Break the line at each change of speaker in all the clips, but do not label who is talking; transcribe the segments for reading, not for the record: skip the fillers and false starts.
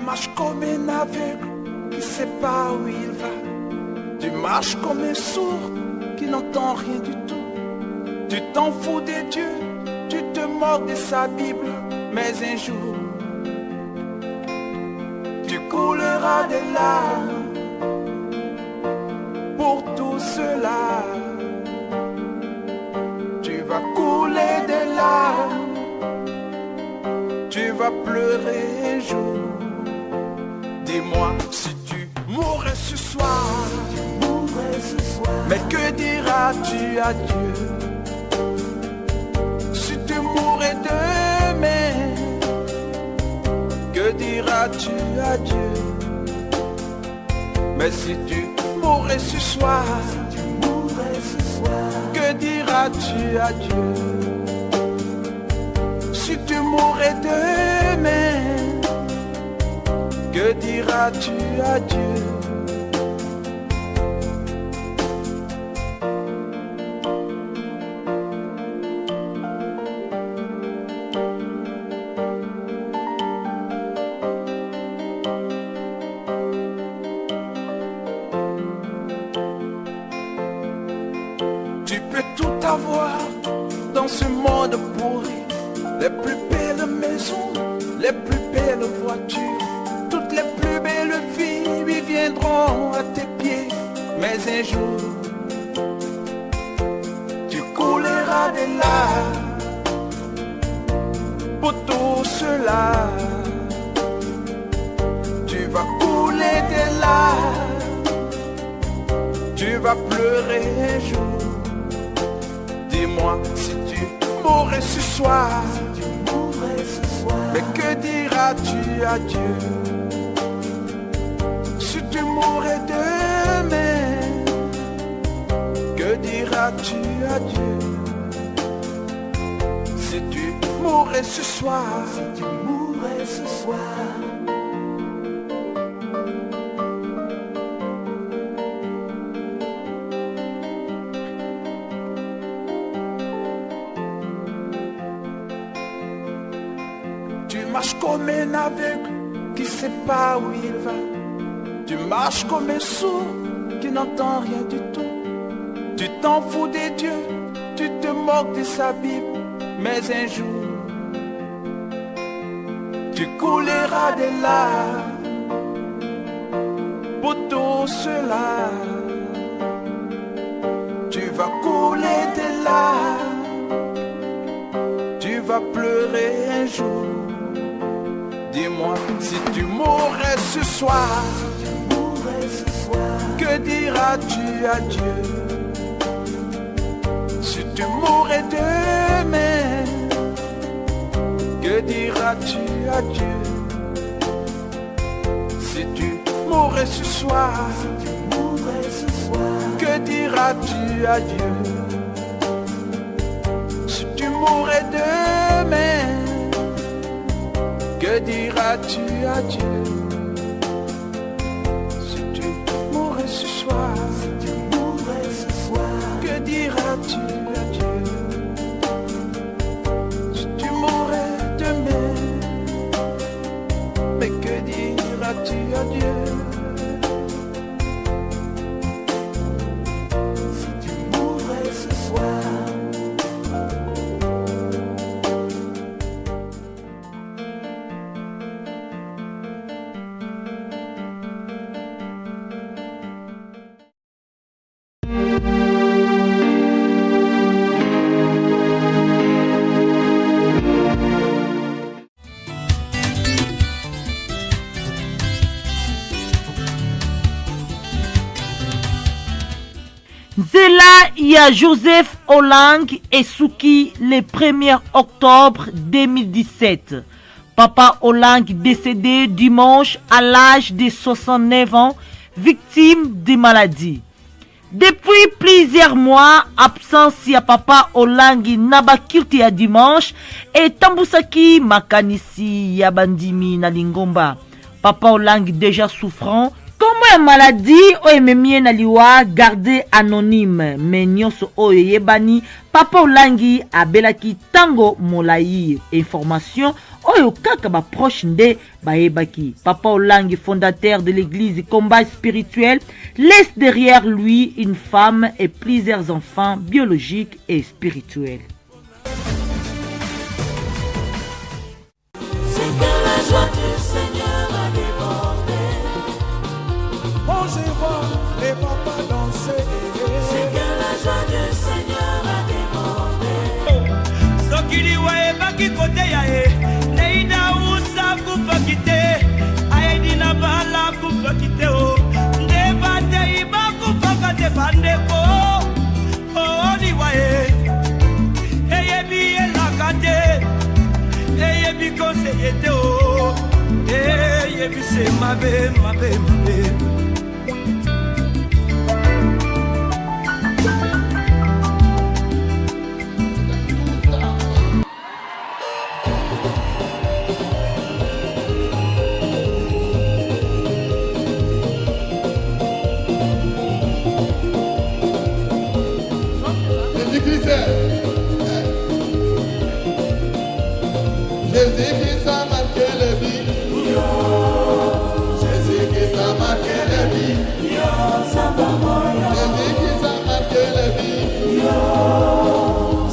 marches comme un aveugle qui sait pas où il va. Tu marches comme un sourd qui n'entend rien du tout. Tu t'en fous des dieux, tu te moques de sa Bible. Mais un jour, tu couleras des larmes pour tout cela. Tu vas couler des larmes, tu vas pleurer un jour. Dis-moi si tu mourrais ce soir, mais que diras-tu à Dieu? Si tu mourrais demain, que diras-tu à Dieu? Mais si tu mourrais ce soir, que diras-tu à Dieu? Si tu mourrais demain, que diras-tu à Dieu? Tu peux tout avoir dans ce monde pourri, les plus belles maisons, les plus belles voitures, toutes les plus belles filles lui viendront à tes pieds. Mais un jour, tu couleras des larmes pour tout cela. Tu vas couler des larmes, tu vas pleurer un jour. Dis-moi si tu mourrais ce soir, mais que diras-tu à Dieu? Si tu mourrais demain, que diras-tu à Dieu? Si tu mourrais ce soir, tu marches comme un aveugle qui sait pas où il va. Tu marches comme un sourd qui n'entend rien du tout. Tu t'en fous des dieux, tu te moques de sa Bible. Mais un jour, tu couleras des larmes pour tout cela. Tu vas couler des larmes, tu vas pleurer un jour. Dis-moi si tu mourrais ce soir, que diras-tu à Dieu? Si tu mourrais demain, que diras-tu à Dieu? Si tu mourrais ce soir, que diras-tu à Dieu? Si tu mourrais demain, que diras-tu à Dieu? Si tu mourrais ce soir, que diras-tu à Dieu? Si tu mourrais demain, mais que diras-tu à Dieu? Si tu mourrais ce soir.
Zela ya Joseph Olang et Souki le 1er octobre 2017. Papa Olang décédé dimanche à l'âge de 69 ans, victime de maladie. Depuis plusieurs mois, absence ya Papa Olang nabakirti ya dimanche et tambusaki makanisi ya bandimi na lingomba. Papa Olang déjà souffrant Comme la maladie oyememie na liwa garder anonyme mais nyonso oyo yebani Papa Olangi abelaki tango molai information oyo kaka ba proche nde bayebaki. Papa Olangi, fondateur de l'église Combat Spirituel, laisse derrière lui une femme et plusieurs enfants biologiques et spirituels.
Je vois les papas danser. C'est que la joie du Seigneur a débordé. Sokili wae baki kote yae, neida usa kufa kite, aedina bala kufa kite o, ndebate iba kufa kate bandeko, oh di wae, eye biye lakate, eye bi konseyete o, eye bi se mabe.
Jésus qui a marqué la vie. Jésus qui a marqué la vie. Jésus qui a marqué la vie.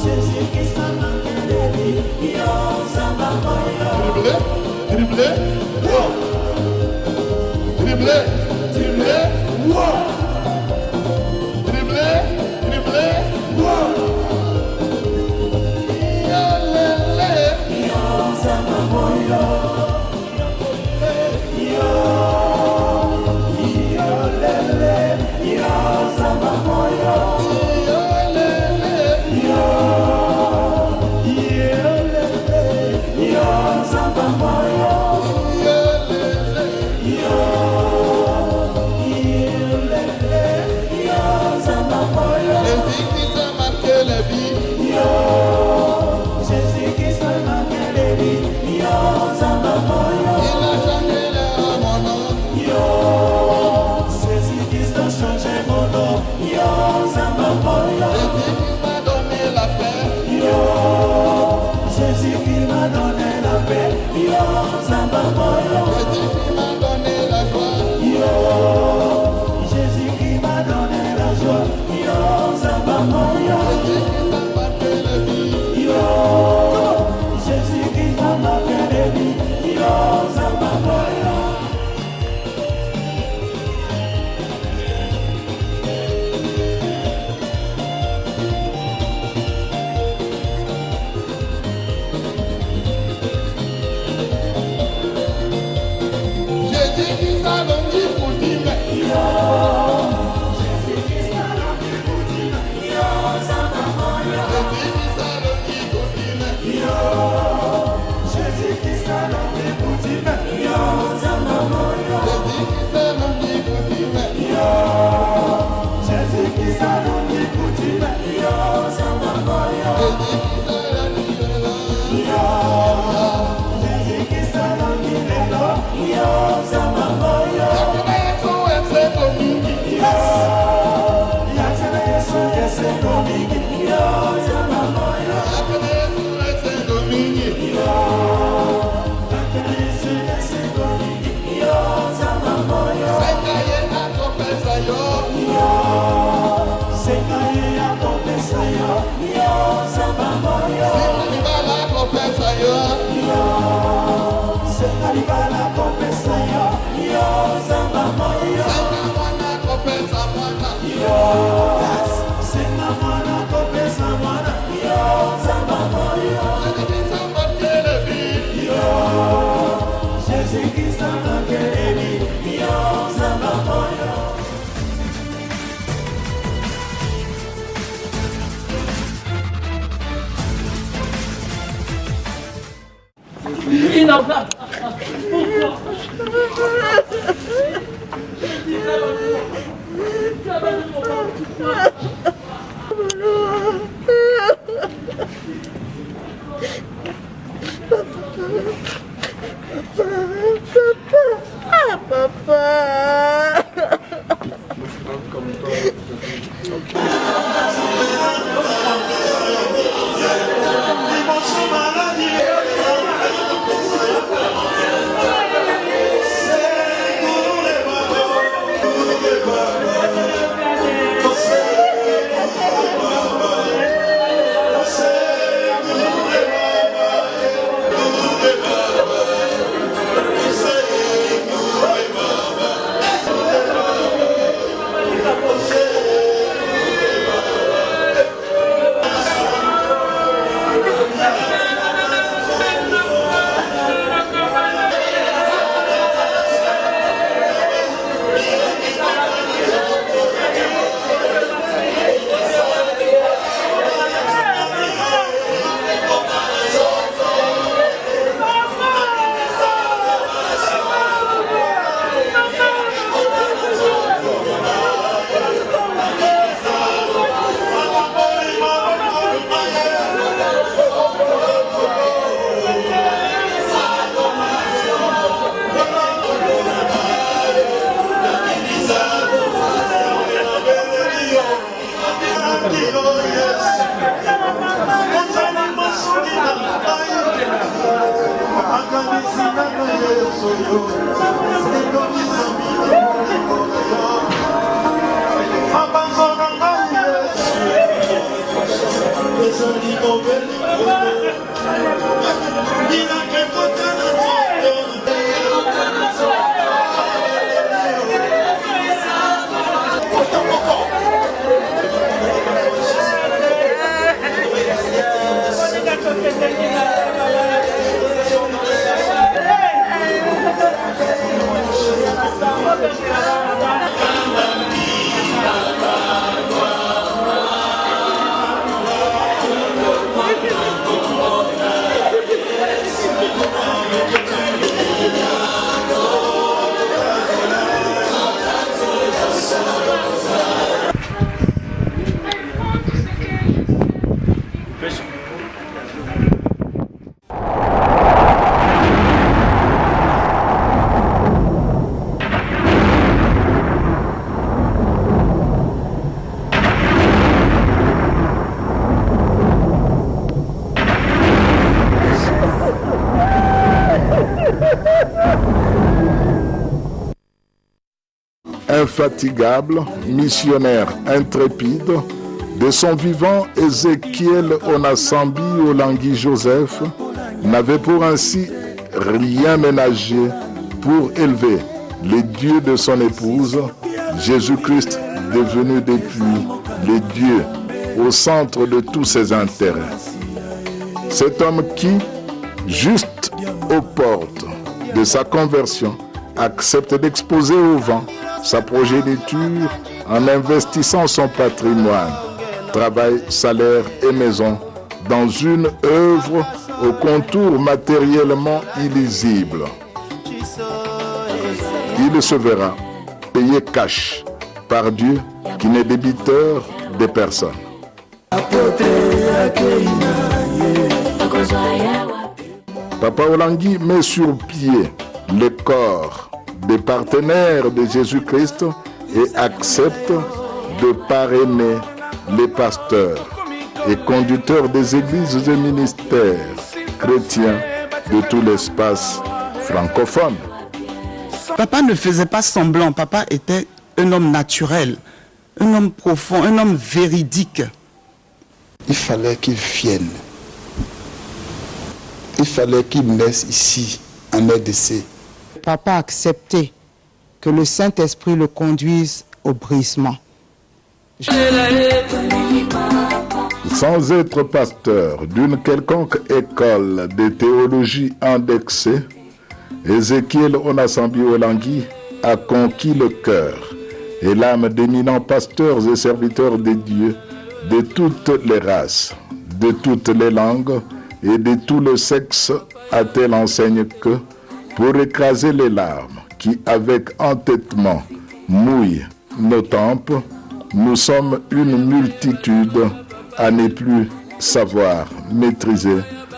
Jésus qui a marqué la vie. Dribblé, wow. Dribblé, wow. Dribblé, wow.
Papa. Infatigable, missionnaire intrépide, de son vivant, Ézéchiel Onasambi Olangui Joseph n'avait pour ainsi rien ménagé pour élever les dieux de son épouse, Jésus-Christ devenu depuis le Dieu au centre de tous ses intérêts. Cet homme qui, juste aux portes de sa conversion, accepte d'exposer au vent sa progéniture en investissant son patrimoine, travail, salaire et maison dans une œuvre au contour matériellement illisible. Il se verra payé cash par Dieu qui n'est débiteur des personnes. Papa Olangui met sur pied le corps des partenaires de Jésus-Christ et accepte de parrainer les pasteurs et conducteurs des églises et ministères chrétiens de tout l'espace francophone.
Papa ne faisait pas semblant, papa était un homme naturel, un homme profond, un homme véridique.
Il fallait qu'il vienne. Il fallait qu'il naisse ici, en RDC.
Papa acceptait que le Saint-Esprit le conduise au brisement.
Sans être pasteur d'une quelconque école de théologie indexée, Ézéchiel Onasambi Olangui a conquis le cœur et l'âme d'éminents pasteurs et serviteurs de Dieu de toutes les races, de toutes les langues et de tout le sexe, à telle enseigne que, pour écraser les larmes qui, avec entêtement, mouillent nos tempes, nous sommes une multitude à ne plus savoir maîtriser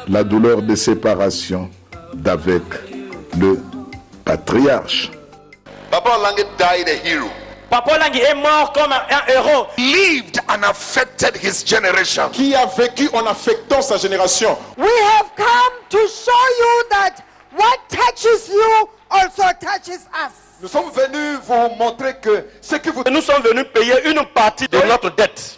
la douleur de séparation d'avec le patriarche.
Papa Olangui died a hero.
Papa Olangui est mort comme un héros.
Lived and affected his generation.
Qui a vécu en affectant sa génération.
We have come to show you that what touches you also touches us.
Nous sommes venus vous montrer que ce que vous...
Nous sommes venus payer une partie de notre dette.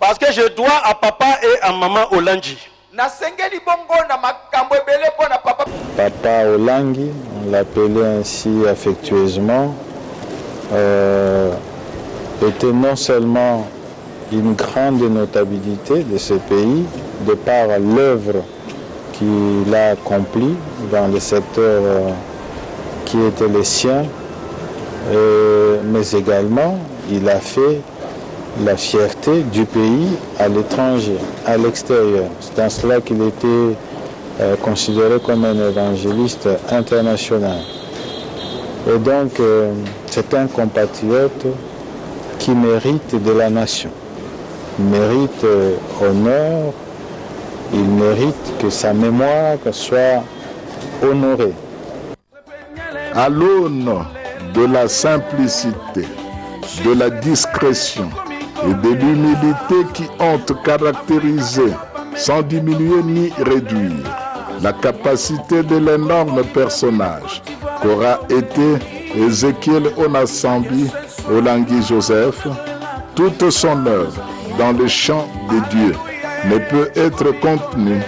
Parce que je dois à papa et à maman Olangui.
Papa Olangui, on l'appelait ainsi affectueusement, était non seulement une grande notabilité de ce pays, de par l'œuvre qu'il a accomplie dans le secteur qui était le sien, mais également il a fait la fierté du pays à l'étranger, à l'extérieur. C'est dans cela qu'il était considéré comme un évangéliste international. Et donc, c'est un compatriote qui mérite de la nation. Il mérite honneur, il mérite que sa mémoire soit honorée.
À l'aune de la simplicité, de la discrétion et de l'humilité qui ont caractérisé sans diminuer ni réduire la capacité de l'énorme personnage qu'aura été Ézéchiel Onasambi Olangui Joseph. Toute son œuvre dans le champ de Dieu ne peut être contenue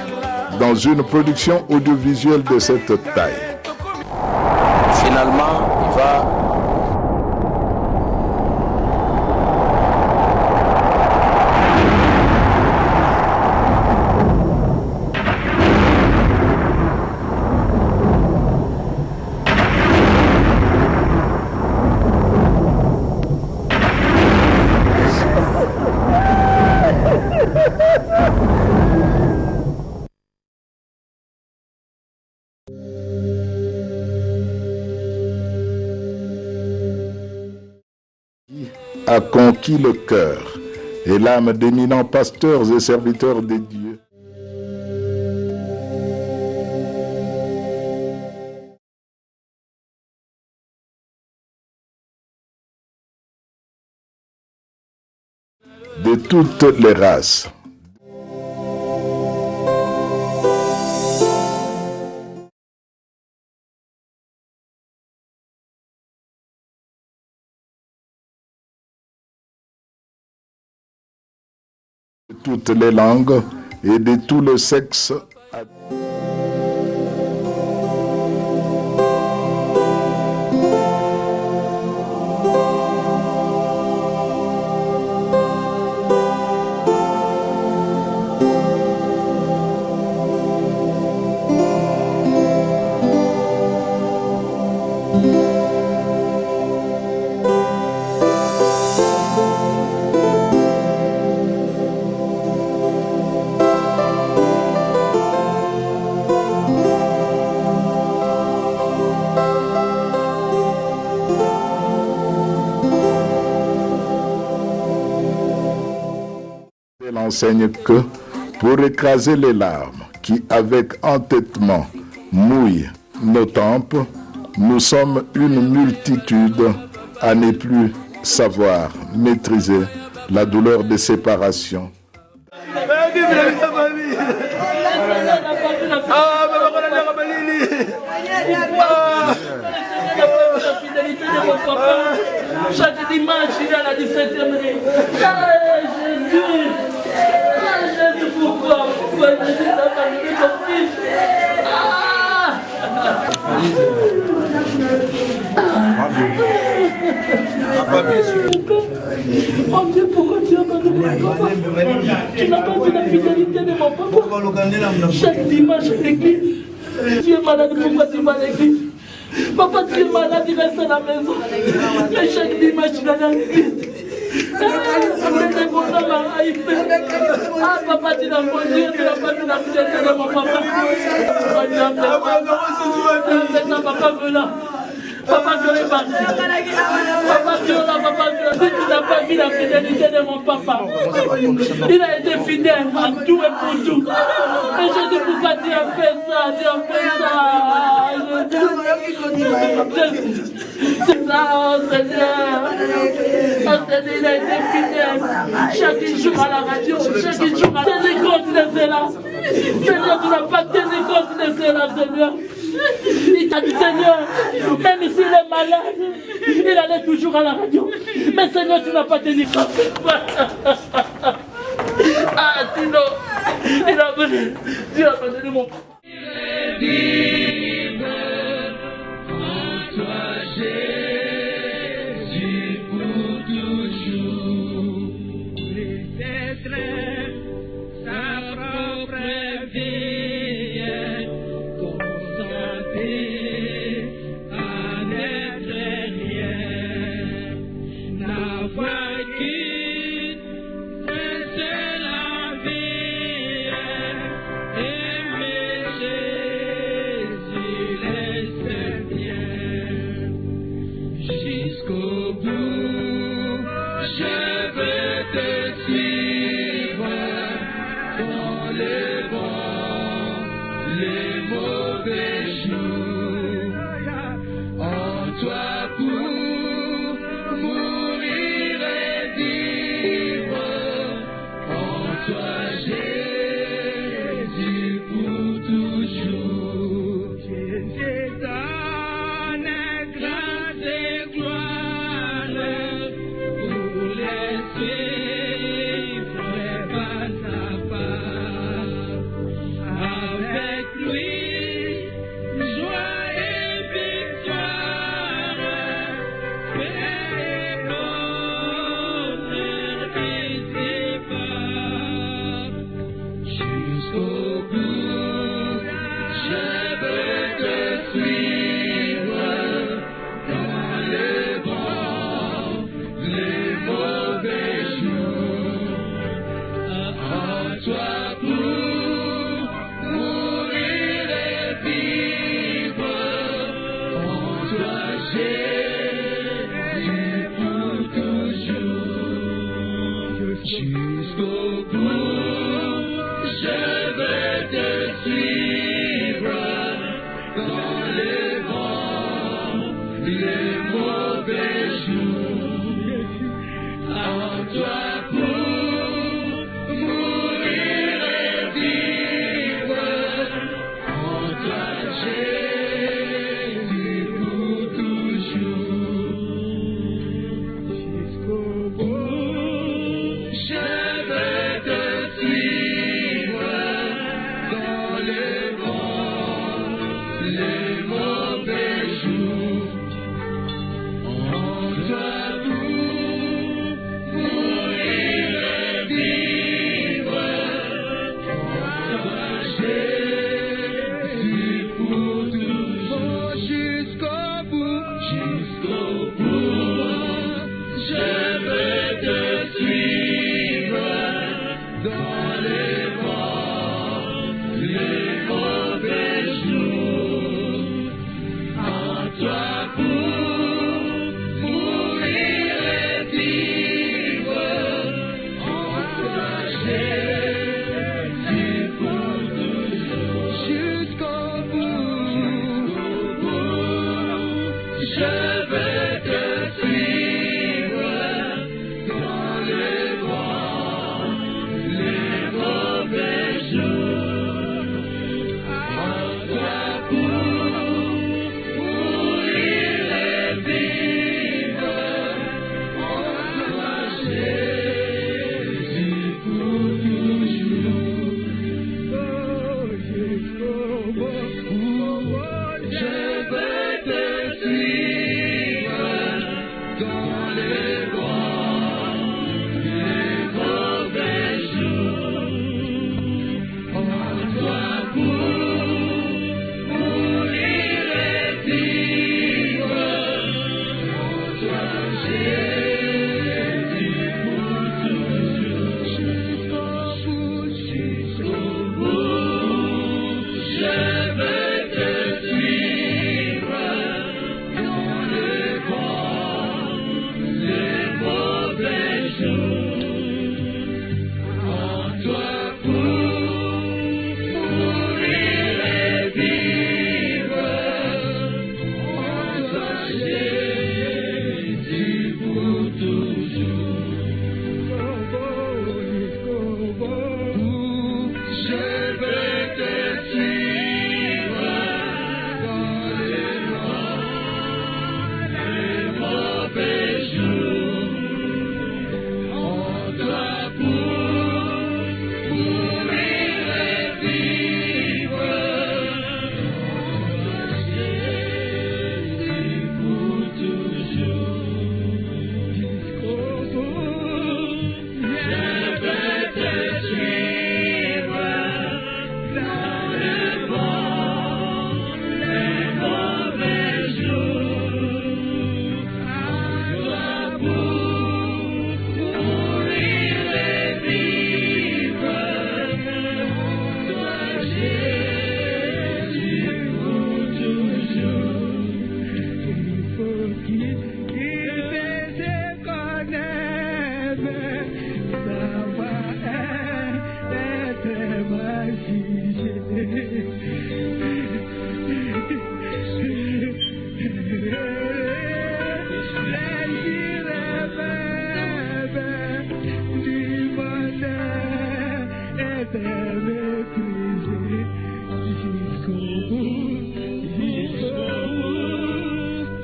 dans une production audiovisuelle de cette taille.
Finalement, il va
a conquis le cœur et l'âme d'éminents pasteurs et serviteurs de Dieu. De toutes les races. De toutes les langues et de tous les sexes. Elle enseigne que pour écraser les larmes qui avec entêtement mouillent nos tempes, nous sommes une multitude à ne plus savoir maîtriser la douleur de séparation.
Chaque dimanche, il est à la 17e rue. Jésus! Jésus, pourquoi? Pourquoi Jésus n'a pas donné son fils? Oh Dieu, pourquoi tu as pas donné mon papa? Tu n'as pas vu la fidélité de mon papa? Chaque dimanche à l'église. Tu es malade, pourquoi tu vas à l'église? Papa, tu es malade, il reste à la maison. Mais chaque dimanche, tu vas à l'église. Ah, papa, tu n'as pas Dieu, tu n'as pas vu la fidélité de mon papa. Papa, veut là. Papa, je vais partir. Papa, tu es là, papa, tu n'as pas vu la fidélité de mon papa. Il a été fidèle à tout et pour tout. Et je dis, pourquoi tu as fait ça? Tu as fait ça. C'est ça, oh Seigneur. Oh Seigneur, il a été fidèle. Chaque jour à la radio, chaque jour à la radio. Tenez compte de cela. Seigneur, tu n'as pas tenu compte de cela, Seigneur. Il t'a dit, Seigneur, même s'il est malade, il allait toujours à la radio. Mais Seigneur, tu n'as pas tenu compte. Ah, sinon, il a donné, Dieu a donné mon...
les mauvais jours. En toi pour mourir et vivre. Toi Jésus pour toujours. Jusqu'au bout, je vais te suivre dans les vents, les mauvais jours. En toi pour mourir et vivre. En toi Jésus pour toujours. Jusqu'au bout, je vais te suivre dans les vents, les mauvais jours. En toi pour mourir et vivre. En toi Jésus pour toujours. Oh, jusqu'au bout, je vais te suivre dans les vents, les mauvais jours. En toi pour mourir et vivre. En toi Jésus pour toujours. Jusqu'au bout, je vais te suivre dans les vents, les mauvais jours. En toi pour mourir et vivre. En toi Jésus pour toujours. Je vais te suivre dans les vents, les mauvais jours. En toi pour mourir et vivre. En toi Jésus pour toujours. Jusqu'au bout,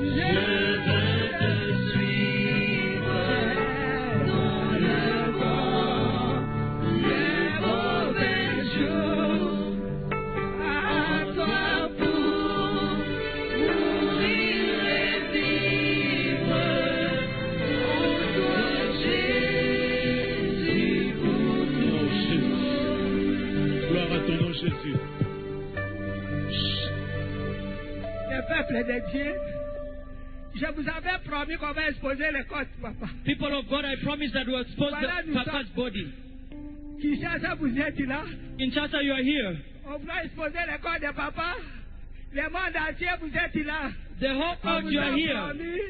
je vais te suivre dans les vents, les mauvais jours. En toi pour mourir et vivre. En toi Jésus pour toujours. Il faut qu'il se connaisse, ça va être Le peuple de Dieu, je vous avais promis qu'on va exposer les côtes, papa.
People of God, I promise that we'll expose
Voilà, nous
Papa's body.
Kinshasa, vous êtes là.
Kinshasa, you are here.
On va exposer les côtes de papa. Le monde entier, vous êtes là.
The whole
On
world,
vous
you
a
are here.
promis.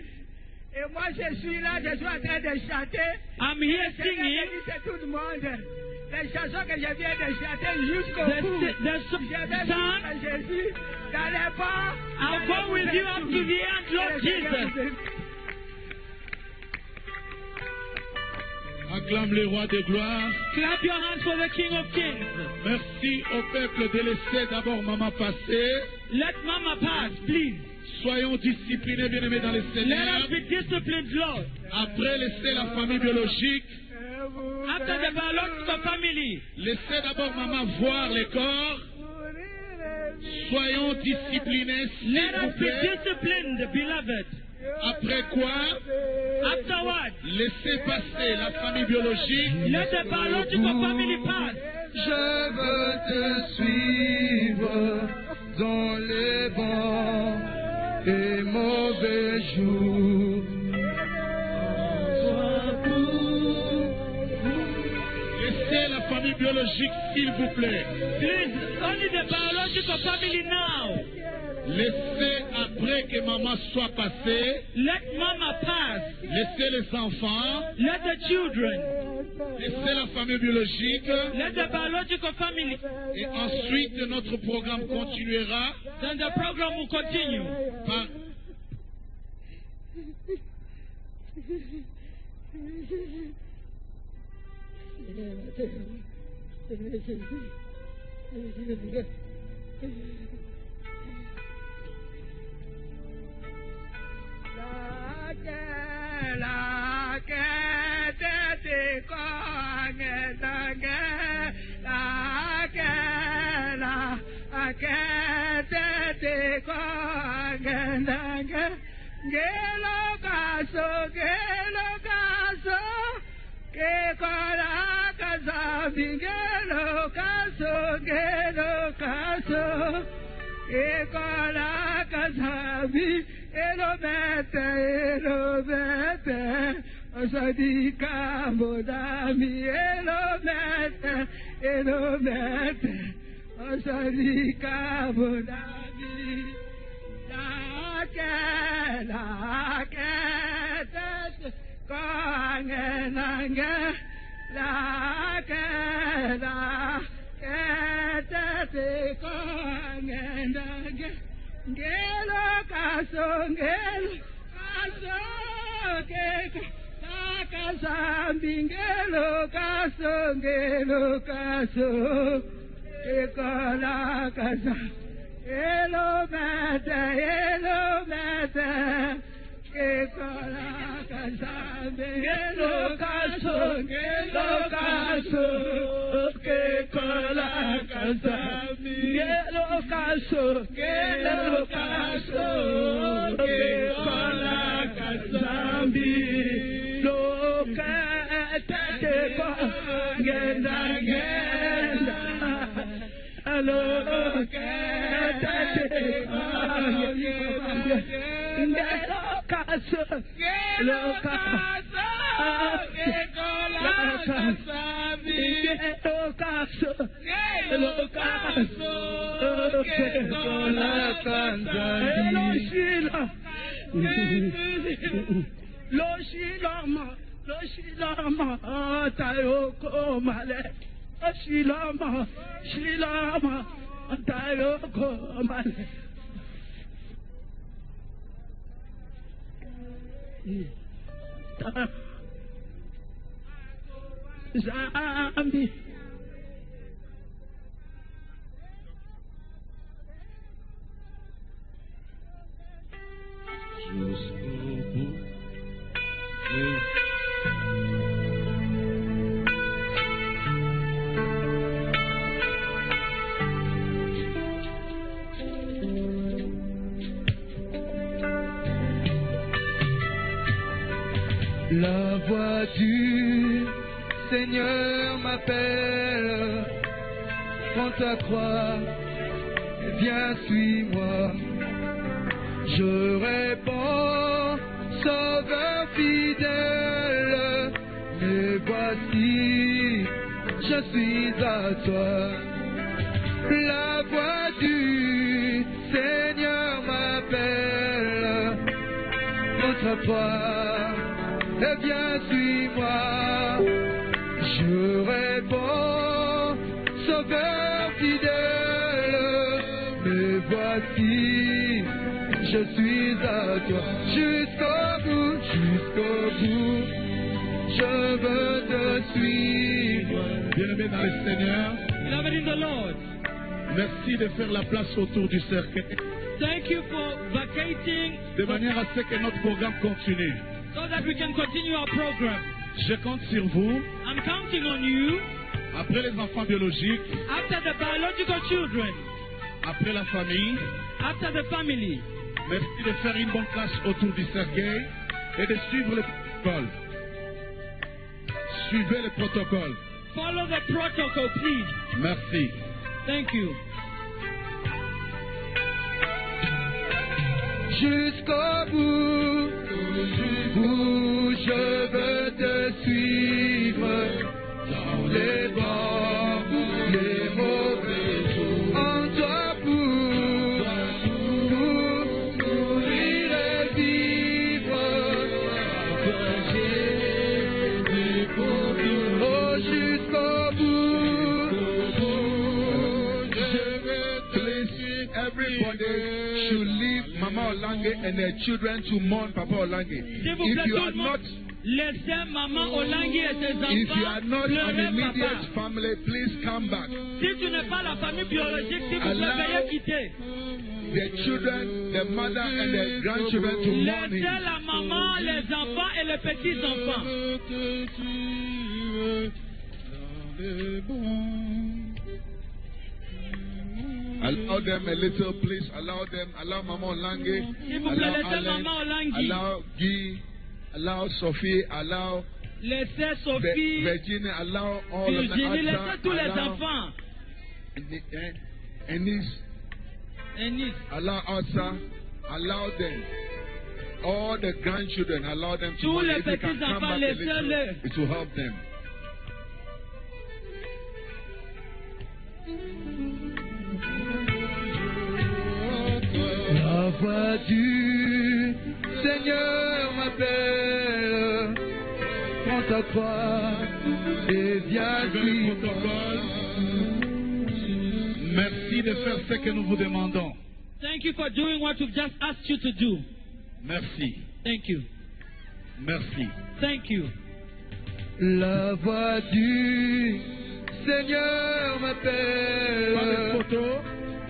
Et moi, je suis là, je suis en train de chanter.
I'm here
Je viens
singing.
de dire à tout le monde. Les chansons que je viens de chanter jusqu'au
The-
bout.
the- the
Je vais
song-
dire à Jésus, dans les pas.
I'll go with you up to the end, Lord Jesus.
Acclame le roi de gloire.
Clap your hands for the King of Kings.
Merci au peuple de laisser d'abord maman passer.
Let Mama pass, please.
Soyons disciplinés, bien-aimés dans le
Let
Seigneur.
us be disciplined, Lord.
Après, laissez la famille biologique.
After the biological family,
Laissez d'abord maman voir les corps. Soyons disciplinés, s'il
Let
vous
us be
plaît.
disciplined, beloved.
Après quoi,
Afterward,
laissez passer la famille biologique.
let the biological family pass.
Je veux te suivre dans les bons et mauvais jours.
Laissez la famille biologique, s'il vous plaît.
Please, only the biological family now.
Laissez après que maman soit passée.
Let mama pass.
Laissez les enfants.
Let the children.
Laissez la famille biologique.
Let the biological family.
Et ensuite, notre programme continuera.
Then the program will continue.
Par...
La voix du Seigneur m'appelle, prends ta croix, viens suis-moi. Je réponds, Sauveur fidèle, me voici, je suis à toi. La voix du Seigneur m'appelle, prends ta croix, et viens suis-moi. Je réponds, Sauveur fidèle, me voici, je suis à toi. Jusqu'au bout, je veux te suivre.
Bien-aimé dans le Seigneur,
Beloved in the Lord,
merci de faire la place autour du cercueil,
thank you for vacating
de manière à ce que notre programme continue.
so that we can continue our program.
Je compte sur vous.
I'm counting on you.
Après les enfants biologiques,
After the biological children,
Après la famille,
After the family,
merci de faire une bonne classe autour du cercueil et de suivre le protocole. Suivez le protocole.
follow the protocol, please.
Merci.
Thank you.
Jusqu'au bout, où je veux te suivre, dans les bons, les mauvais jours, en toi pour mourir et vivre, oh jusqu'au bout, je veux te suivre.
Everybody should leave Mama Olange and their children to mourn Papa Olange.
S'il vous
If
plaît,
you
tout
are
le monde,
not,
laissez maman Olangi et ses enfants
if you are not an
pleurer
immediate
papa.
family, please come back.
Si tu n'es pas la famille biologique, s'il vous plaît,
Allow
veuillez quitter.
The children, the mother and the grandchildren to mourn
Laissez
him.
la maman, les enfants et les petits-enfants.
Allow them a little, please. Allow them. Allow Mama Olange.
S'il vous plaît,
Allow
laissez
Allen.
maman Olangi.
Allow Guy. Allow Sophie. Allow
Laissez Sophie,
Virginia. Allow all of
Virginie,
them.
laissez tous les enfants.
Ennis.
Ennis,
Allow Asa. Allow them. All the grandchildren. Allow them to
tous
mourn.
les
If they can come
petits-enfants,
back a little,
laissez-les.
it will help them.
La voix du Seigneur m'appelle, prends ta croix et viens
Le
suivre.
protocole. Merci de faire ce que nous vous demandons.
thank you for doing what we've just asked you to do.
Merci.
Thank you.
Merci.
Thank you.
La voix du Seigneur
Pas de
m'appelle,
photos,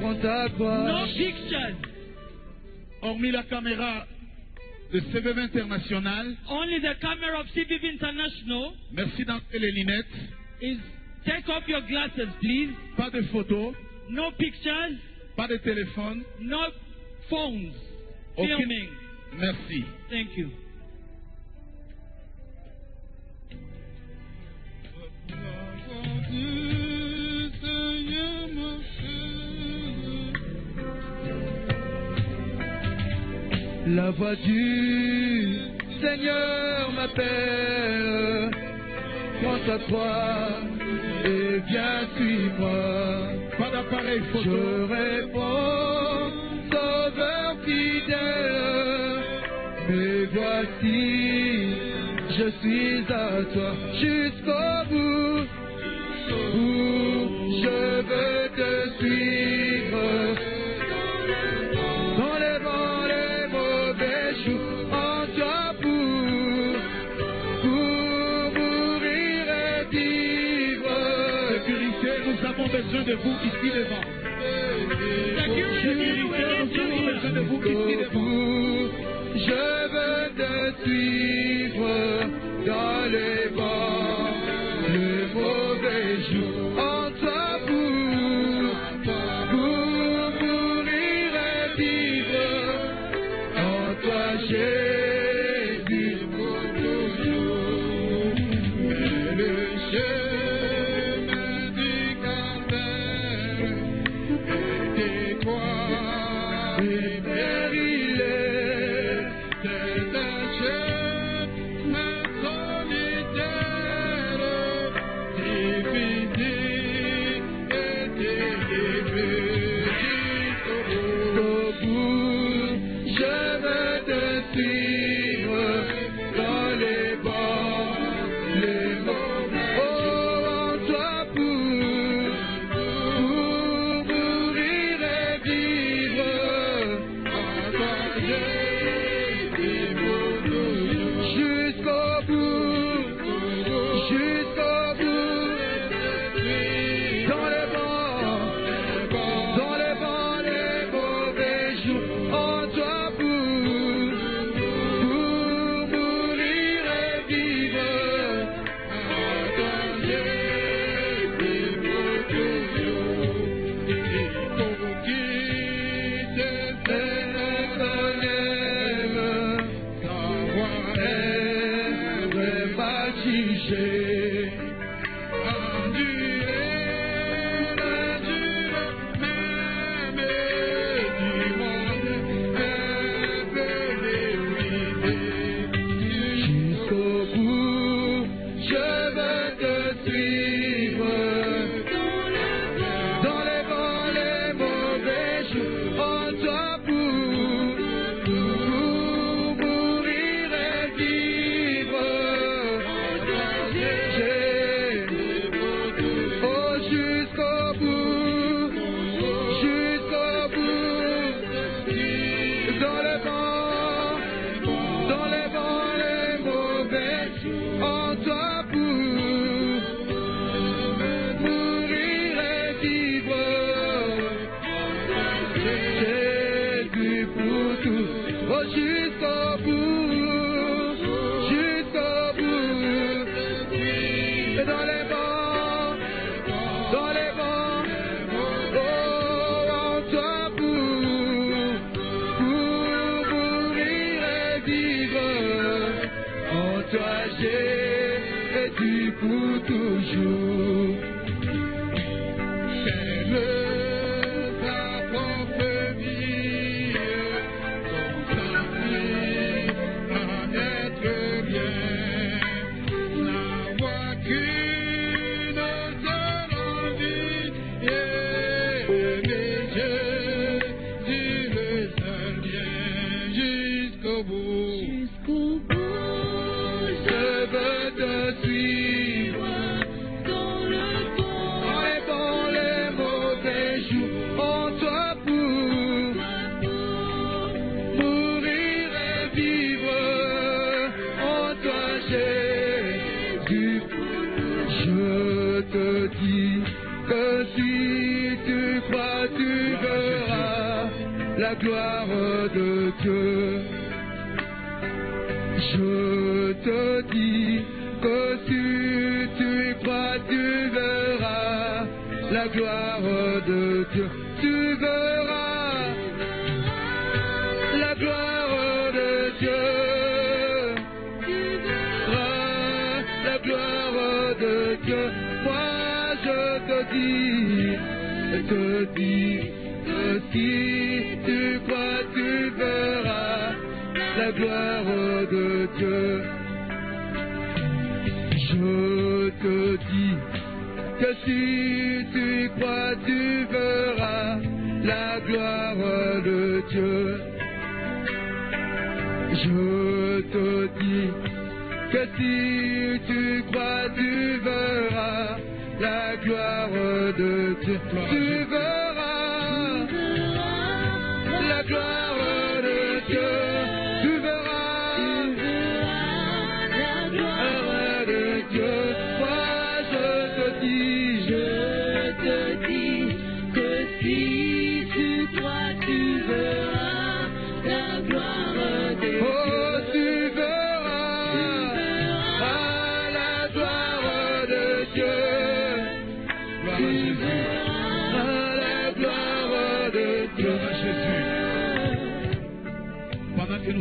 prends ta croix.
No pictures.
hormis la caméra de CVV International.
Only the camera of CVV International
Merci d'enlever les lunettes.
is take off your glasses, please.
Pas de photos,
No pictures,
pas de téléphone.
no phones
Aucune-
filming.
Merci.
Thank you.
La voix du Seigneur m'appelle, prends ta croix et viens suivre.
Pas d'appareil photo.
Je réponds, Sauveur fidèle, mais voici, je suis à toi jusqu'au bout, où je veux te suivre. Dans les bons, les mauvais jours, en toi pour mourir et vivre.
Sécurité, nous avons besoin de vous ici devant.
Security, we
Sécurité,
need
nous avons
you
besoin
here.
de vous ici devant.
Je veux te suivre dans les bons, les mauvais jours, en toi pour mourir et vivre, en toi Jésus pour toujours. Et le chemin du Calvaire et tes croix et périllés, c'est un chemin
Jésus pour tout, oh jusqu'au bout, jusqu'au bout. Et dans les vents, oh en toi pour mourir et vivre, en toi Jésus pour toujours. La gloire de Dieu. Je te dis que si tu crois, tu verras la gloire de Dieu. Tu verras la gloire de Dieu. Tu verras la gloire de Dieu. Moi je te dis que si tu crois, tu verras la gloire de Dieu. Je te dis que si tu crois, tu verras la gloire de Dieu. Je te dis que si tu crois, tu verras la gloire de Dieu. Tu verras la gloire de Dieu. Tu verras la gloire de Dieu. Moi je te dis que si tu crois, tu verras la gloire de Dieu. Oh, tu verras la gloire de Dieu. Tu verras la gloire de Dieu.
Pendant que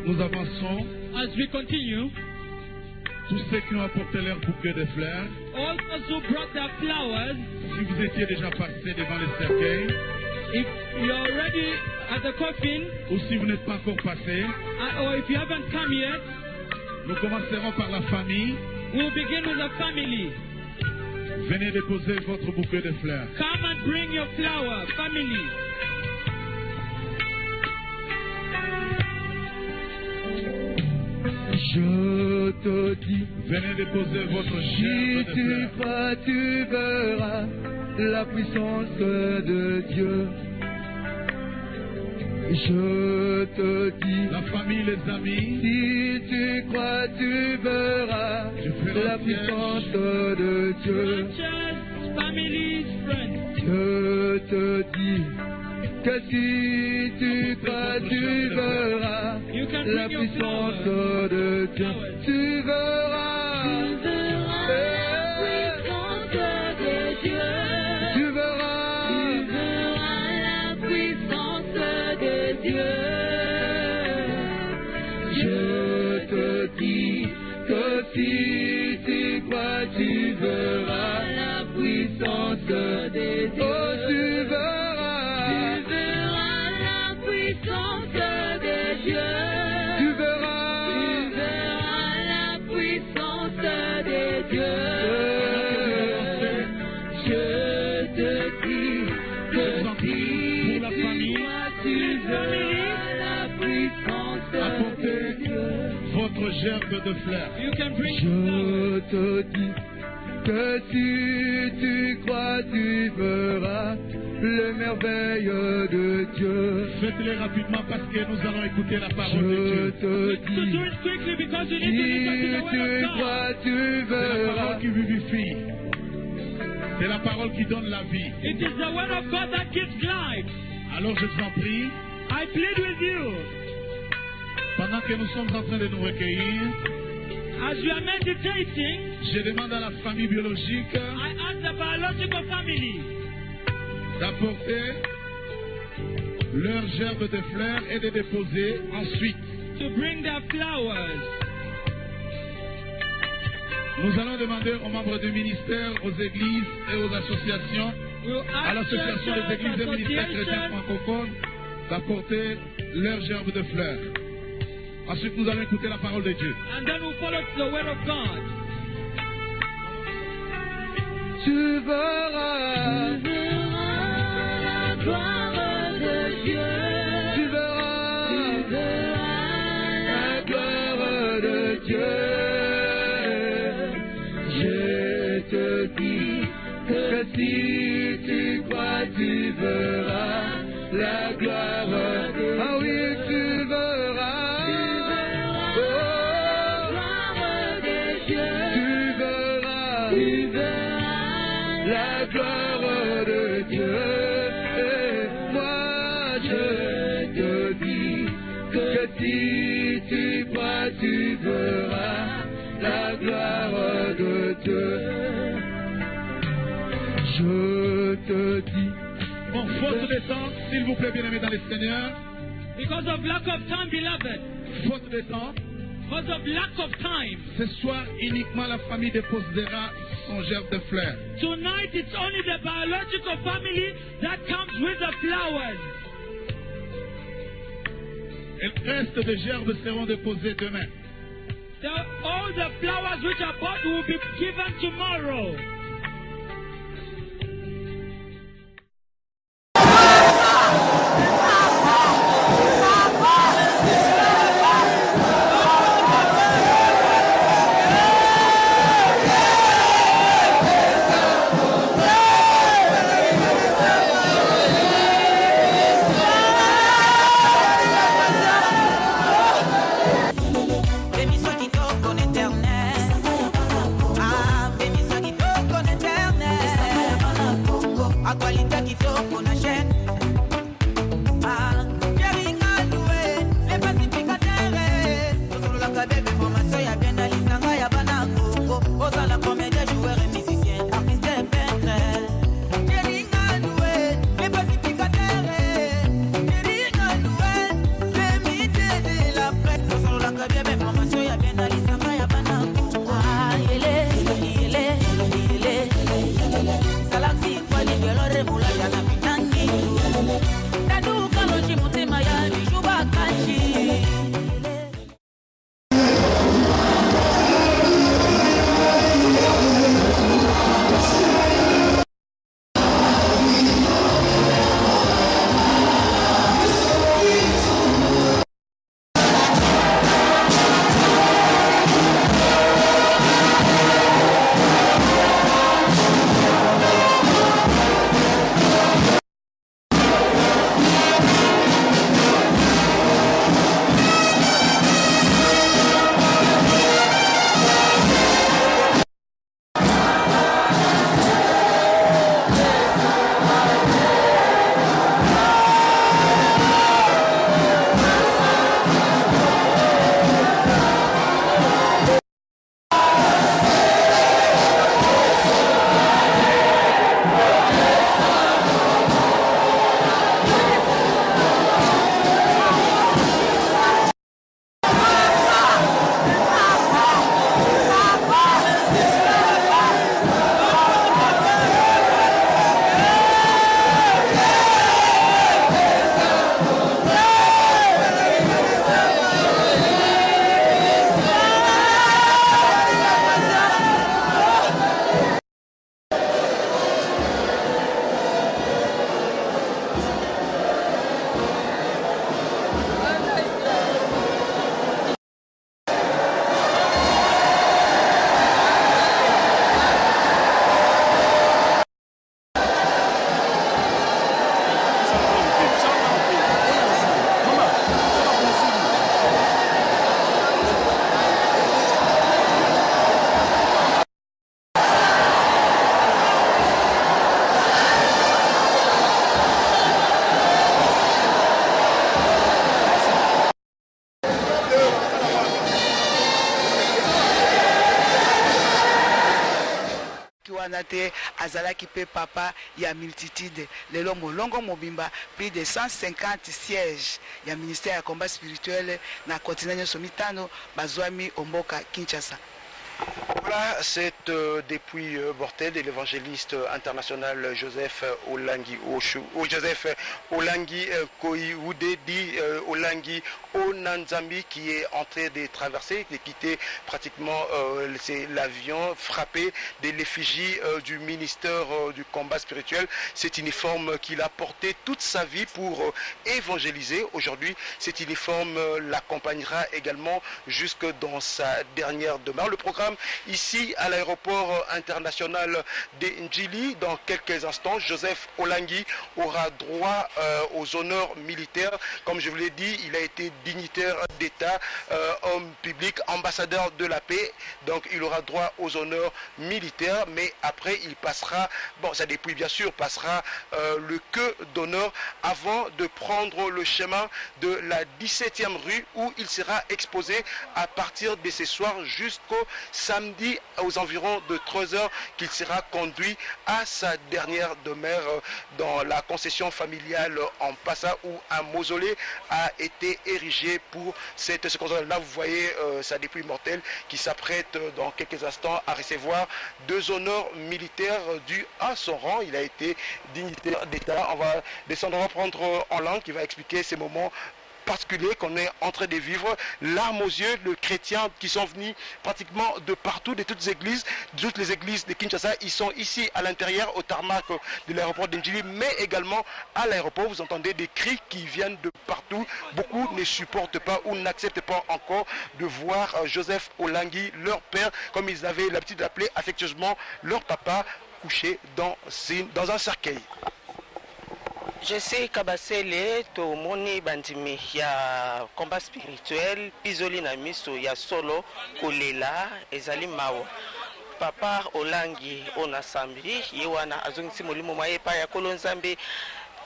nous avançons,
as we continue,
tous ceux qui ont apporté leur bouquet de fleurs,
all those who brought their flowers,
si vous étiez déjà passé devant le cercueil,
if you're already at the coffin,
ou si vous n'êtes pas encore passé,
or if you haven't come yet,
nous commencerons par la famille.
we'll begin with the family.
Venez déposer votre bouquet de fleurs.
Come and bring your flower, family.
Je te dis,
venez déposer votre
si
gerbe de
tu
fleurs.
crois, tu verras la puissance de Dieu. Je te dis,
La famille, les amis,
si tu crois, tu verras la puissance de Dieu.
Churches, families, friends.
Je te dis que si tu crois, tu verras
You can
la
bring your
puissance
flowers.
de Dieu. Tu verras la
puissance de Dieu.
Tu verras
la puissance de Dieu.
Je te dis que si tu crois, tu verras
la puissance de Dieu.
Oh, tu verras
la puissance de Dieu.
Tu verras
la puissance de Dieu.
Je te dis que si
pour la
tu
famille,
crois, tu verras la puissance de Dieu.
votre gerbe de fleurs.
You can bring
Je te dis que si tu crois, tu verras les merveilles de Dieu.
Faites-les rapidement parce que nous allons écouter la parole de
Je
Dieu.
te
to
dis,
do it quickly because you
si
need to listen to the
tu
word of God.
crois, tu
C'est la
verras.
parole qui vivifie. C'est la parole qui donne la vie.
It is the word of God that gives life.
Alors je t'en prie,
I plead with you,
pendant que nous sommes en train de nous recueillir,
as you are meditating,
je demande à la famille biologique
I ask the biological family
d'apporter leurs gerbes de fleurs et de déposer ensuite.
to bring their flowers.
Nous allons demander aux membres du ministère, aux églises et aux associations,
We'll
à
ask
l'association des églises et ministères chrétiens
associations
francophones d'apporter leurs gerbes de fleurs. Ensuite, nous allons écouter la parole de Dieu.
and then we'll follow the word of God.
Tu verras
la gloire de Dieu.
Tu verras la gloire de Dieu. Je te dis que si tu crois, tu verras la gloire de Dieu. Ah oui, tu verras. Tu verras la gloire de Dieu. Et moi je te dis que si tu crois, tu verras la gloire de Dieu. Je te dis.
Bon, faute de temps, s'il vous plaît, bien-aimés dans le Seigneur.
Because of lack of time, beloved.
Faute de temps,
Because of lack of time.
ce soir uniquement la famille déposera son gerbe de fleurs.
Tonight it's only the biological family that comes with the flowers.
Et le reste des gerbes seront déposées demain.
All the flowers which are bought will be given tomorrow.
Béni soit Kitoko en éternel. Ah, béni soit Kitoko.
Wanate, Azalaki pe papa, il y a multitude. Les Molongo Mobimba, plus de 150 sièges. Il y a ministère de combat spirituel, na continent Somitano, Bazwami, Omboka, Kinshasa.
Voilà, c'est depuis Bortel de l'évangéliste international Joseph Olangi Joseph Olangi Koioude dit Olangi Onanzambi qui est en train de traverser, de quitter pratiquement l'avion frappé de l'effigie du ministère du combat spirituel. Cet uniforme qu'il a porté toute sa vie pour évangéliser. Aujourd'hui, cet uniforme l'accompagnera également jusque dans sa dernière demeure. Le programme ici à l'aéroport international de Njili, dans quelques instants, Joseph Olangi aura droit aux honneurs militaires. Comme je vous l'ai dit, il a été dignitaire d'État, homme public, ambassadeur de la paix. Donc il aura droit aux honneurs militaires, mais après il passera, bon ça dépouille bien sûr, passera le queue d'honneur avant de prendre le chemin de la 17e rue où il sera exposé à partir de ce soir jusqu'au samedi aux environs de 3h qu'il sera conduit à sa dernière demeure dans la concession familiale en Passa où un mausolée a été érigé pour cette circonstance. Là vous voyez sa dépouille mortelle qui s'apprête dans quelques instants à recevoir 2 honneurs militaires dus à son rang. Il a été dignitaire d'État. On va descendre, on va prendre en langue qui va expliquer ces moments particulier qu'on est en train de vivre, larmes aux yeux, les chrétiens qui sont venus pratiquement de partout, de toutes les églises de Kinshasa, ils sont ici à l'intérieur au tarmac de l'aéroport d'Njili, mais également à l'aéroport, vous entendez des cris qui viennent de partout. Beaucoup ne supportent pas ou n'acceptent pas encore de voir Joseph Olangi, leur père, comme ils avaient l'habitude d'appeler affectueusement leur papa, couché dans un cercueil.
Je sais Kabasele to moni bandimi ya combat spirituel pizoli na miso ya solo kolela ezali mawa. Papa Olangi onasambi yewana azongisi molimo mayepa ya kolonzambe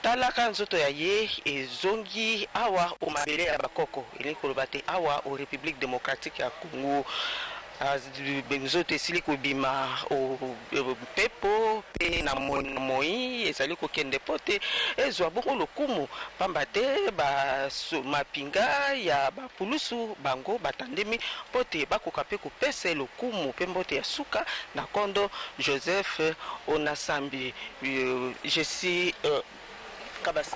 talaka nzoto ya ye ezongi awa o mabele ya bakoko ili kolobate awa o République démocratique ya Congo. Benzote esili kobima pepo pe na moi ezali kokende pote ezwa bongo lokumu pamba te mapinga ya bapulusu bango batandemi pote bakoka pe kopesa lokumu pe mbote ya suka na kondo Joseph Onasambi. Je suis Kabase.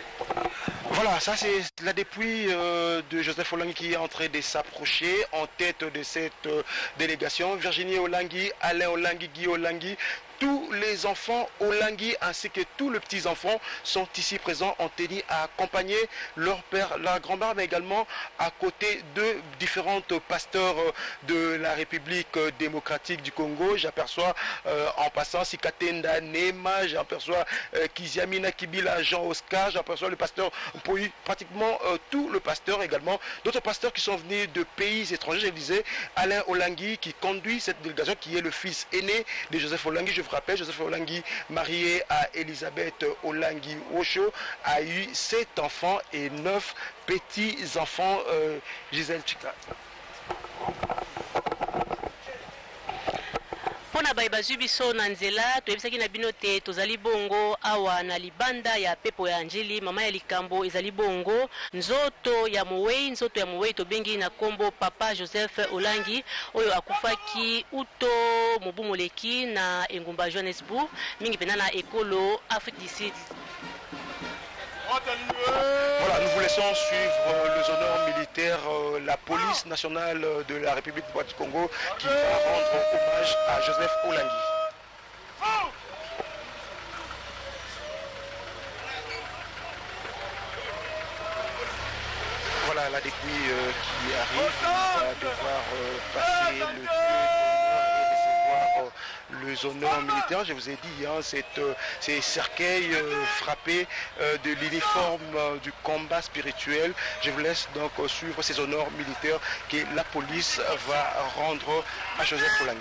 Voilà, ça c'est la dépouille de Joseph Olangi qui est en train de s'approcher en tête de cette délégation. Virginie Olangi, Alain Olangi, Guy Olangi, tous les enfants Olangi ainsi que tous les petits-enfants sont ici présents, ont tenu à accompagner leur père, leur grand-mère, mais également à côté de différents pasteurs de la République démocratique du Congo. J'aperçois en passant Sikatenda Nema, j'aperçois Kiziamina Kibila, Jean Oscar, j'aperçois le pasteur Poyi, pratiquement tout le pasteur également. D'autres pasteurs qui sont venus de pays étrangers, je disais, Alain Olangi qui conduit cette délégation, qui est le fils aîné de Joseph Olangi. Je vous rappelle, Joseph Olangi, marié à Elisabeth Olangi Osho, a eu 7 enfants et 9 petits-enfants. Gisèle Chika.
Pona bai bazwi biso na nzela toyebisaki na bino te tozali bongo awa na libanda ya pepo ya Njili mama ya likambo ezali bongo nzoto ya Mowei tobengi na kombo papa Joseph Olangi oyo akufaki uto mobu moleki na engumba Johannesburg mingi pena na ekolo Afrique du Sud.
Voilà, nous vous laissons suivre les honneurs militaires, la police nationale de la République du Congo qui va rendre hommage à Joseph Olangi. Voilà la dépouille qui arrive, on va devoir passer le les honneurs militaires. Je vous ai dit, hein, ces cercueils frappés de l'uniforme du combat spirituel. Je vous laisse donc suivre ces honneurs militaires que la police va rendre à Joseph Olangi.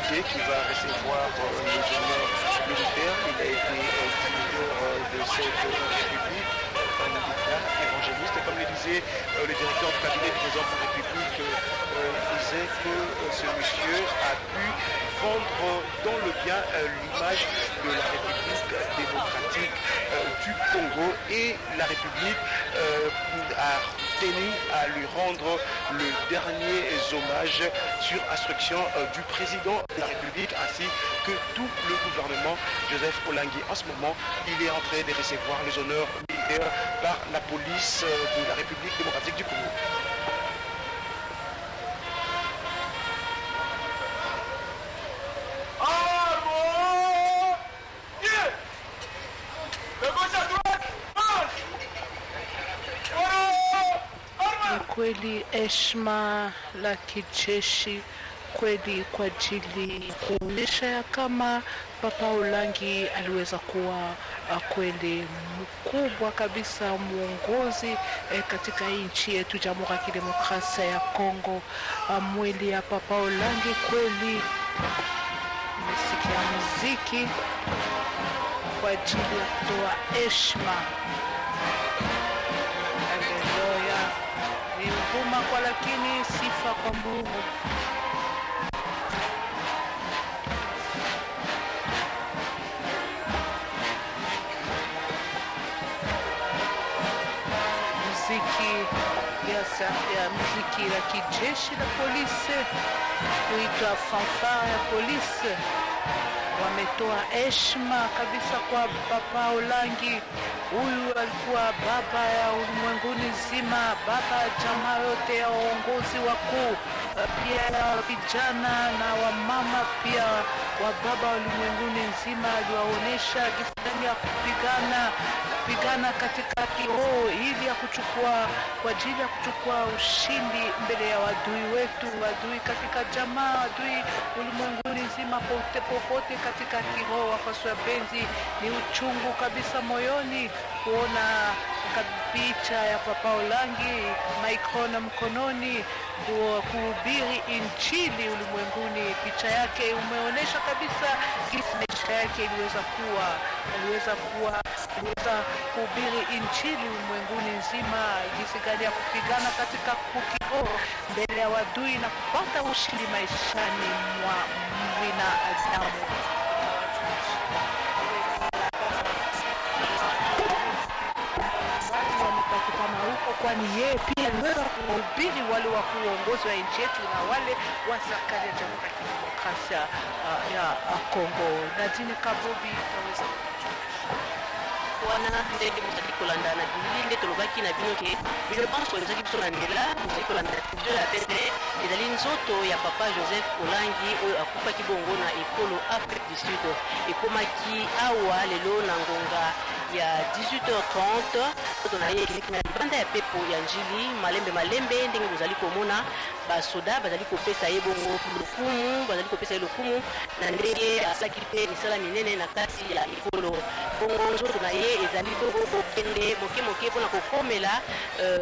comité qui va recevoir les honneurs militaires. Il a été leader de cette république, un militaire évangéliste. Et comme le disait le directeur du cabinet du président de la République, il disait que ce monsieur a pu vendre dans le bien l'image de la République démocratique du Congo, et la République a tenu à lui rendre le dernier hommage sur instruction du président de la République ainsi que tout le gouvernement. Joseph Olangi, en ce moment, il est en train de recevoir les honneurs militaires par la police de la République démocratique du Congo.
Kweli heshima la kijeshi kweli kwa ajili kuonyesha ya kama Papa Olangi aliweza kuwa kweli mkubwa kabisa mwongozi katika nchi yetu Jamhuri ya Kidemokrasia ya Kongo. Mwili ya Papa Olangi kweli mesikia muziki kwa ajili ya kutoa heshima. Haleluya. Ni huruma kwa lakini sifa kwa Mungu. Muziki la kijeshi la polisi kuitwa fanfare ya polisi wametoa heshima kabisa kwa Papa Olangi. Huyu alikuwa baba ya ulimwenguni nzima, baba ya jamaa yote ya waongozi wakuu, pia vijana na wamama, pia wa baba ulimwenguni nzima. Aliwaonesha jinsi gani ya kupigana katika kiroho ili ya kuchukua kwa ajili ya kuchukua ushindi mbele ya wadui wetu, wadui katika jamaa, wadui ulimwenguni nzima, popote katika kiroho. Wafuasi wa benzi, ni uchungu kabisa moyoni kuona picha ya Papa Olangi, microphone mkononi, kuhubiri injili ulimwenguni. Picha yake umeonyesha kabisa jinsi maisha yake iliweza kuhubiri injili ulimwenguni nzima, jinsi gani ya kupigana katika kiroho mbele ya wadui na kupata ushindi maishani mwa binadamu. Kama huko, kwani yeye pia aliweza kuhubiri wale wa uongozi wa nchi yetu na wale wa serikali ya Jamhuri ya Kidemokrasia ya Kongo. Nadine Kabobi itaweza
wana ndenge muzaki kolanda na bilinde tolobaki na bino ke je pense que muzaki biso na ndela muzaki kolanda video ya tete ezali nzoto ya Papa Joseph Olangi oyo akufaki bongo na ekolo Afrique du Sud. Ekomaki awa lelo na ngonga ya 18h30 tonaye na banda ya pepo ya njili malembe ndenge muzali komona basoda bazali kopesa ye bongo lokumu, bazali kopesa ye lokumu na ndenge asaki pe misala minene na kati ya ekolo. Bongo nzoto na ye ezali bongo kokende moke mpona kokomela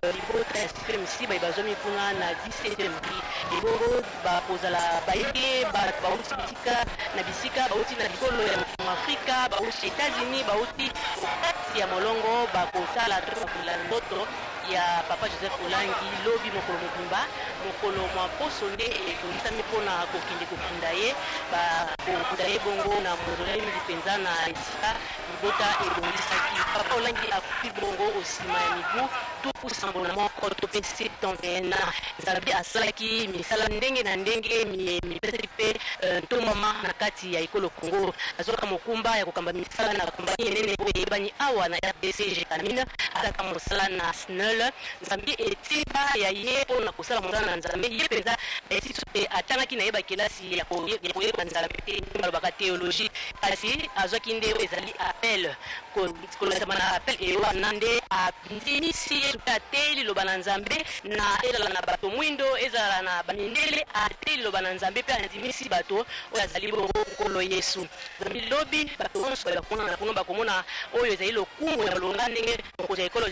libota ya sikre misiba ebazomi kuna na 17 midi. Ebongo bakozala bayeke bato bauti na bisika bauti na likolo ya Afrika, bauti États-Unis, bauti kati ya molongo bakosala la ndoto ya Papa Joseph Olangi lobi mokolo mobimba mokolo mwa poso nde ekolisami mpona kokende kopunda ye bakopunda ye bongo na mozolemi lipenza na esika libota ebongisaki. Papa Olangi akufi bongo osima ya mibu tuku sambo na moko to pe 71 ans. Nzambe asalaki misala ndenge na ndenge mipesaki mpe ntomama na kati ya ekolo Kongo. Azoka mokumba ya kokamba misala na kompani enene oyo eyebani awa na RDC Jekamina ataka mosala na SNEL. Nzambe etimba ya ye mpona kosala mosala na Nzambe ye mpenza esisi te atangaki na ye bakelasi ya koyeba Nzambe te balobaka théologie, kasi azwaki nde oyo ezali appel kolazama na appel ewana nde andimisi yesu mpe ateli liloba na Nzambe na ezala na bato mwindo ezala na bamindele ateli liloba na Nzambe mpe andimisi bato oyo azali bongo nkolo Yesu. Nzambe lobi bato nyonso bakomona oyo ezali lokumu ya balonga ndenge mokonzi ya ekolo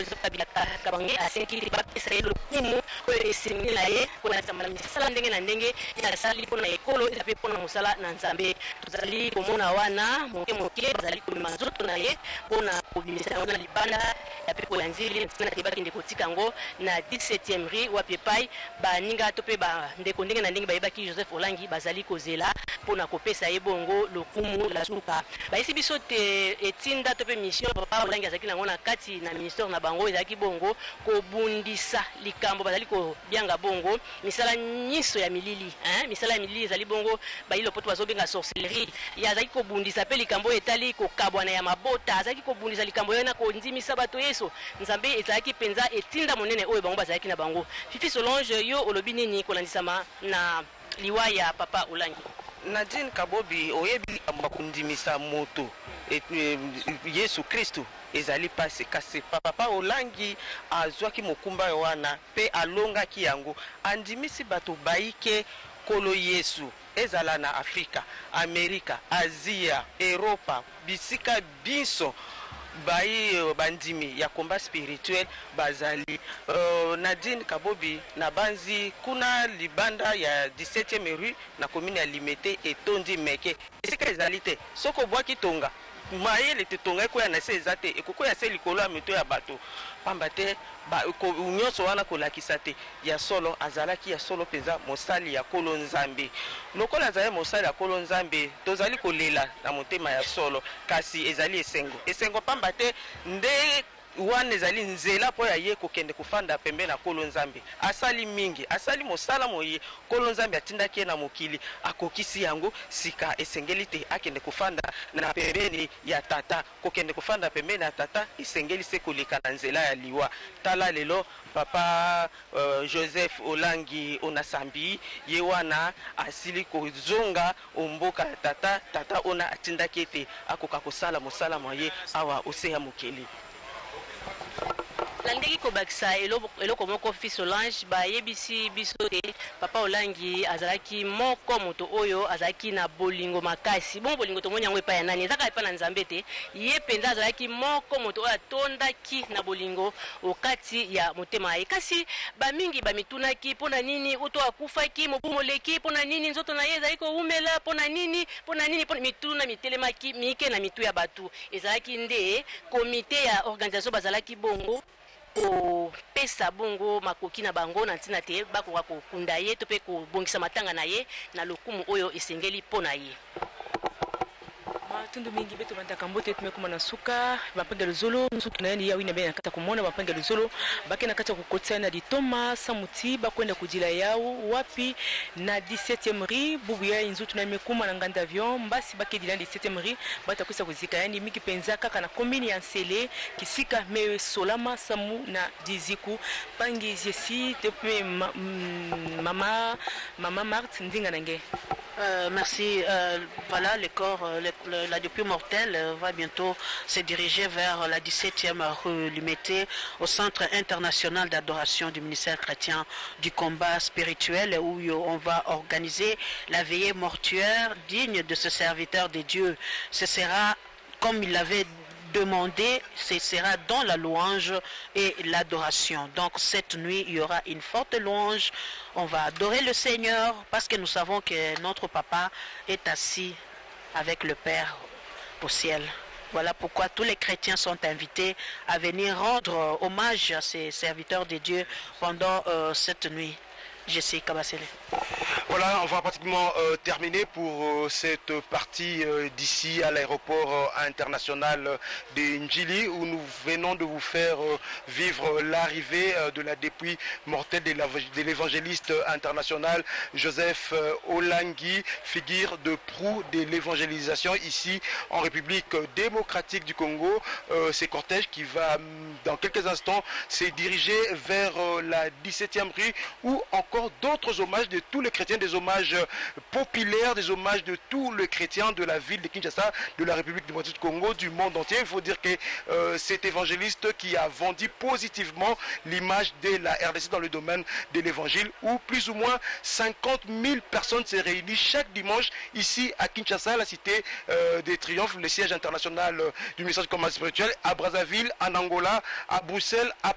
Kabange asengi te bapesa ye lokumu oyo esengeli na ye mpona ezala misala ndenge ndenge na ndenge asali mpona ekolo eza mpe mpona mosala na nzambe. Tozali komona wana moke moke bazali komema nzoto na ye mpona kobimisa yango na libanda ya pepo ya nzili na te bakende kotika yango na 17e rue wapi epai baninga to mpe bandeko ndenge na ndenge bayebaki Joseph Olangi bazali kozela mpona kopesa ye bongo lokumu la suka. Bayesi biso te etinda to mpe mission Papa Olangi azalaki nango na kati na ministère na bango ezalaki bongo kobundisa likambo bazali kobianga bongo misala nyonso ya milili misala ya milili ezali bongo bayilo poto bazobenga sorcellerie ya azalaki kobundisa mpe likambo etali kokabwana ya mabota azalaki kobundisa likambo oyo na kondimisa bato yeso nzambe ezalaki mpenza etinda monene oyo bango bazalaki na bango. Fifi Solange yo olobi nini kolandisama na liwa ya Papa Olangi?
Nadine Kabobi oyebi likambo kondimisa moto Yesu Kristo ezali pase kasi Papa Olangi azwaki mokumba wana pe alongaki yango andimisi bato baike kolo Yesu ezala na Afrika, Amerika, Asia, Europa, bisika biso bayi bandimi ya combat spirituel bazali Nadine Kabobi na banzi kuna libanda ya 17e rue na commune ya Limete etondi meke esika ezali te soko bwaki tonga mayele te tonga ko ya na se ezate ekoko ya se likolo ya mito ya bato pamba te ba nyonso wana kolakisa te ya solo azalaki ya solo peza mosali ya kolo nzambe lokola azali mosali ya kolo nzambe tozali kolela na motema ya solo kasi ezali esengo pamba te nde wana ezali nzela po ya ye kokende kufanda pembe na kolo nzambe asali mingi asali mosala moye kolo nzambe atindaki ye na mokili akokisi yango sika esengeli te akende kufanda na pembeni ya tata kokende kufanda pembeni ya tata esengeli se koleka na nzela ya liwa. Tala lelo Papa Joseph Olangi Onasambi ye wana asili kozonga omboka ya tata ona atindaki ete akoka kosala mosala moye awa oseya mokili.
Landeki kobakisa eloko moko Fifi Solange bayebisi biso te Papa Olangi azalaki moko moto oyo azalaki na bolingo makasi bon bolingo tomoni yango epai ya nani ezaka epai na nzambe te ye penza azalaki moko moto oyo atondaki na bolingo okati ya motema ye kasi bamingi bamitunaki mpona nini uto akufaki mobumoleki mpona nini nzoto na ye ezalaki koumela mpona nini mituna mitelemaki mike na mitu ya batu ezalaki nde komite ya organisation bazalaki bongo pesa bongo makoki na bango na ntina te bakoka kokunda ye to pe kobongisa matanga na ye na lokumu oyo esengeli mpona ye.
Tundu mingi beto bandaka mbote tumekuma na suka bapanga luzolo nsuku na yandi ya wina bena kata kumona bapanga luzolo bakena kata kukotsa na ditoma samuti bakwenda kujila yao wapi na 17e rue bubu ya nzutu na mekuma na nganda avion mbasi bakedi na 17e rue batakwisa kuzika yani miki penza kaka na commune ya Nsele kisika mewe solama samu na diziku pangi jesi depuis mama Marthe ndinga nange.
Merci. Voilà, le corps, la dépouille mortelle va bientôt se diriger vers la 17e rue Limete, au Centre international d'adoration du ministère chrétien du combat spirituel, où on va organiser la veillée mortuaire digne de ce serviteur de Dieu. Ce sera, comme il l'avait demandé, ce sera dans la louange et l'adoration. Donc cette nuit, il y aura une forte louange. On va adorer le Seigneur parce que nous savons que notre papa est assis avec le Père au ciel. Voilà pourquoi tous les chrétiens sont invités à venir rendre hommage à ces serviteurs de Dieu pendant cette nuit. Je sais Kabasele.
Voilà, on va pratiquement terminer pour cette partie d'ici à l'aéroport international de Njili où nous venons de vous faire vivre l'arrivée de la dépouille mortelle de l'évangéliste international Joseph Olangi, figure de proue de l'évangélisation ici en République démocratique du Congo. Ce cortège qui va dans quelques instants se diriger vers la 17e rue où encore d'autres hommages de tous les chrétiens, des hommages populaires, des hommages de tous les chrétiens de la ville de Kinshasa, de la République démocratique du Congo, du monde entier. Il faut dire que cet évangéliste qui a vendu positivement l'image de la RDC dans le domaine de l'évangile, où plus ou moins 50 000 personnes se réunissent chaque dimanche ici à Kinshasa, la cité des triomphes, le siège international du ministère du combat spirituel, à Brazzaville, en Angola, à Bruxelles, à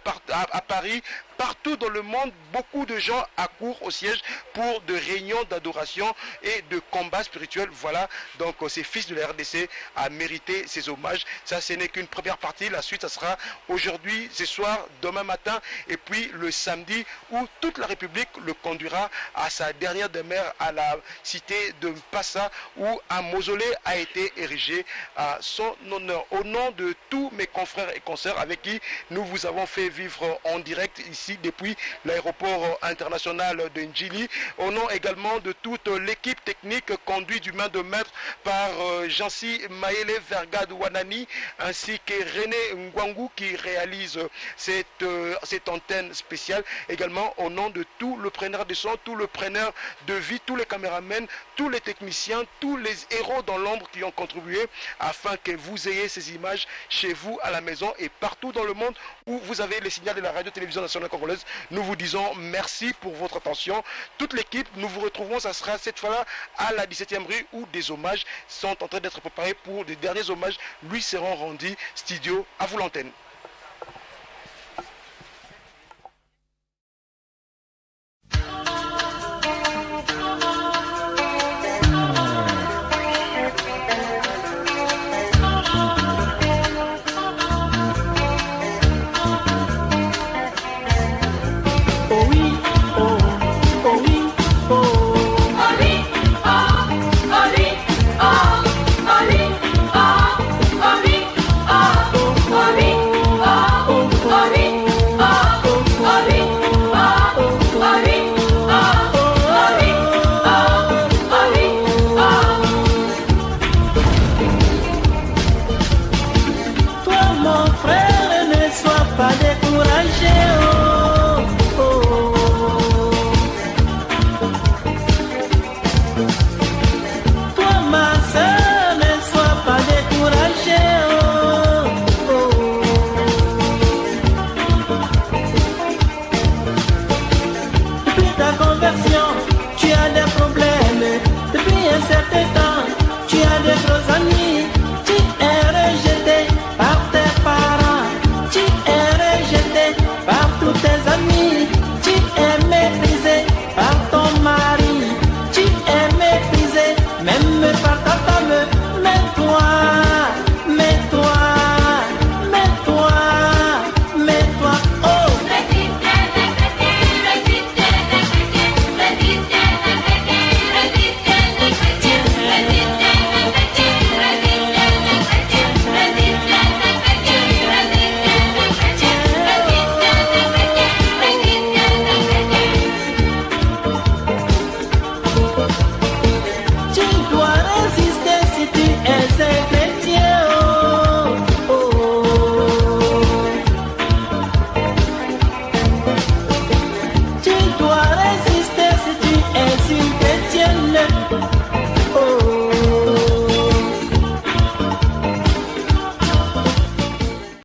Paris, partout dans le monde, beaucoup de gens accourent au siège pour de réunions d'adoration et de combats spirituels. Voilà, donc ces fils de la RDC a mérité ces hommages. Ça, ce n'est qu'une première partie. La suite, ça sera aujourd'hui, ce soir, demain matin, et puis le samedi, où toute la République le conduira à sa dernière demeure à la cité de Mpassa, où un mausolée a été érigé à son honneur. Au nom de tous mes confrères et consoeurs avec qui nous vous avons fait vivre en direct ici depuis l'aéroport international de Njili, au nom également de toute l'équipe technique conduite du main de maître par Jancy Maele Vergade Wanani, ainsi que René Ngwangu qui réalise cette antenne spéciale, également au nom de tout le preneur de son, tout le preneur de vie, tous les caméramens, tous les techniciens, tous les héros dans l'ombre qui ont contribué afin que vous ayez ces images chez vous, à la maison et partout dans le monde où vous avez les signaux de la radio-télévision nationale congolaise. Nous vous disons merci pour votre attention. Toute l'équipe, nous vous retrouvons, ça sera cette fois-là à la 17e rue où des hommages sont en train d'être préparés pour des derniers hommages lui seront rendus. Studio, à vous l'antenne.
Toi mon frère, ne sois pas découragé.